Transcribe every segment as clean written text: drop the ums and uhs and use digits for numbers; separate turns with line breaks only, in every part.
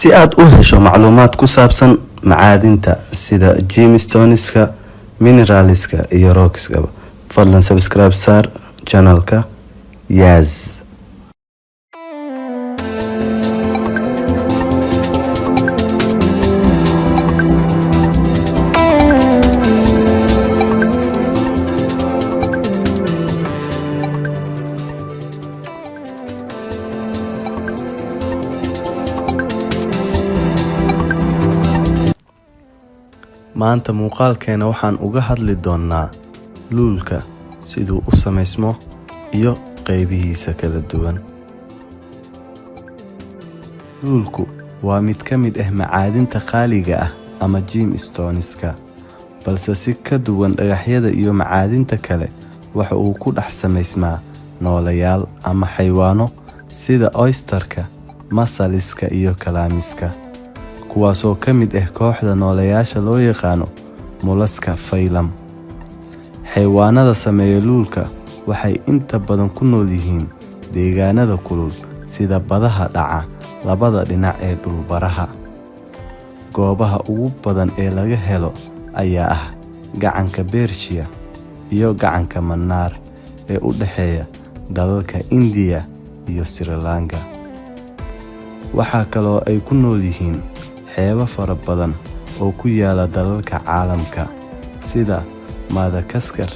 si aad u hesho macluumaad ku saabsan macaadinta sida gemstoneska, mineralska iyo rockska, fadlan subscribe saar channelka Yaz. maanta muuqaalkeena waxaan uga hadli doonaa luulka siduu u samaysmo iyo qaybihiisa kala duwan. luulku waa mid ka mid ah macaadinta qaaliga ah ama gemstoneska, balse si ka duwan dhagaxyada iyo macaadinta kale waxa uu ku dhex samaysmaa noolayaal ama xayawaano sida oysterka, masaliska iyo kalaamiska, kuwaasoo ka mid ah kooxda noolayaasha loo yaqaano molluska phylum. xayawaanada sameeya luulka waxay inta badan ku nool yihiin deegaanada kulul sida badaha dhaca labada dhinac ee dhulbaraha. goobaha ugu badan ee laga helo ayaa ah gacanka Persia iyo gacanka Mannar ee u dhexeeya dalalka India iyo Sri Lanka. waxaa kaloo ay ku nool yihiin xeebo fara badan oo ku yaala dalalka caalamka sida Madagascar,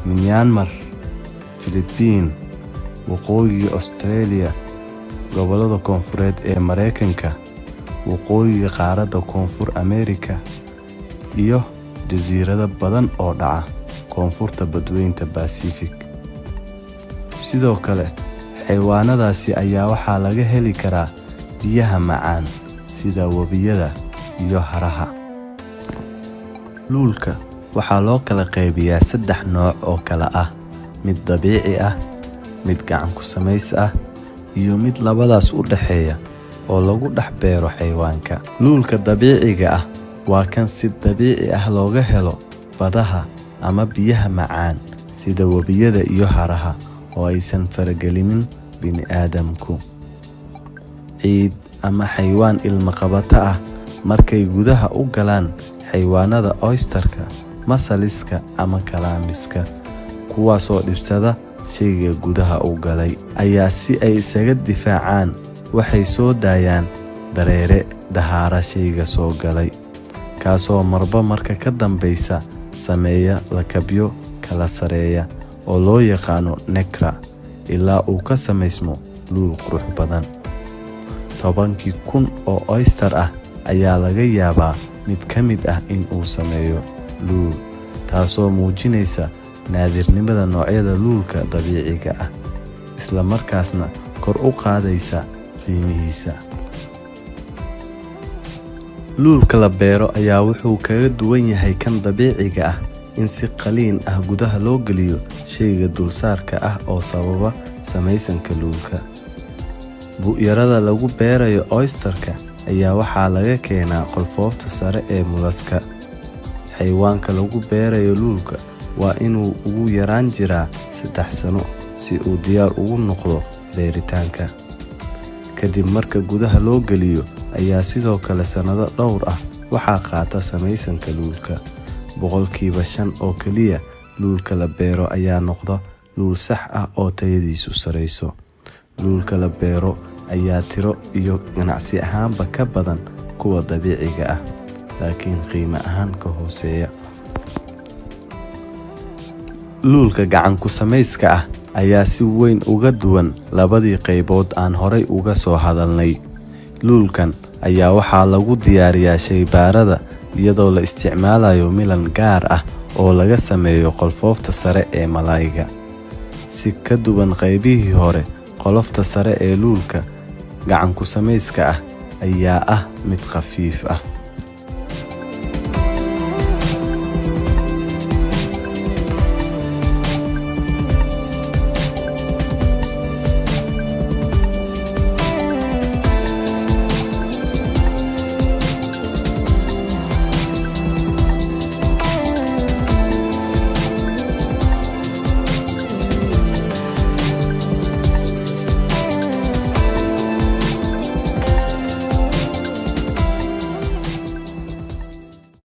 Myanmar, Philippines, waqooyiga Australia, gobollada koonfureed ee Mareykanka, waqooyiga qaaradda Koonfur America iyo jasiirado badan oo dhaca koonfurta badweynta Pacific. sidoo kale xayawaanadaasi ayaa waxaa laga heli karaa biyaha macaan sida webiyada iyo haraha. luulka waxaa loo kala qaybiyaa 3 nooc oo kala ah: mid dabiici ah, mid gacan ku samays ah, iyo mid labadaas u dhaxeeya oo lagu dhex beero xayawaanka. luulka dabiiciga ah waa kan si dabiici ah looga helo badaha ama biyaha macaan sida webiyada iyo haraha oo aysan faragelinin bini'aadamku. ciid ama xayawaan ilma qabata ah markay gudaha u galaan xayawaanada oysterka, masaliska ama kalaamiska, kuwaasoo dhibsada shayga gudaha u galay, ayaa si ay isaga difaacaan waxay soo daayaan dareere dahaara shayga soo galay, kaasoo marba marka ka dambaysa sameeya lakabyo kala sareeya oo loo yaqaano necra ilaa uu ka samaysmo luul qurux badan. 10,000 oo oyster ah ayaa laga yaabaa mid ka mid ah in uu sameeyo luul, taasoo muujinaysa naadirnimada noocyada luulka dabiiciga ah, isla markaasna kor u qaadaysa qiimihiisa. luulka la beero ayaa wuxuu kaga duwan yahay kan dabiiciga ah in si qaliin ah gudaha loo geliyo shayga dulsaarka ah oo sababa samaysanka luulka. bu'yarada lagu beerayo oysterka ayaa waxaa laga keenaa qolfoofta sare ee molluska. xayawaanka lagu beerayo luulka waa inuu ugu yaraan jiraa 3 sano si uu diyaar ugu noqdo beeritaanka. kadib marka gudaha loo geliyo ayaa sidoo kale sanado dhowr ah waxaa qaata samaysanka luulka. 5% oo keliya luulka la beero ayaa noqda luul sax ah oo tayadiisu sareyso. luulka la beero ayaa tiro iyo ganacsi ahaanba ka badan kuwa dabiiciga ah, laakiin qiimo ahaan ka hooseeya. luulka gacan ku samayska ah ayaa si weyn uga duwan labadii qaybood aan horay uga soo hadalnay. luulkan ayaa waxaa lagu diyaariyaa shaybaarada iyadoo la isticmaalayo milan gaar ah oo laga sameeyo qolfoofta sare ee malaayga. si ka duwan qaybihii hore, qolofta sare ee luulka gacan ku samayska ah ayaa ah mid khafiif ah,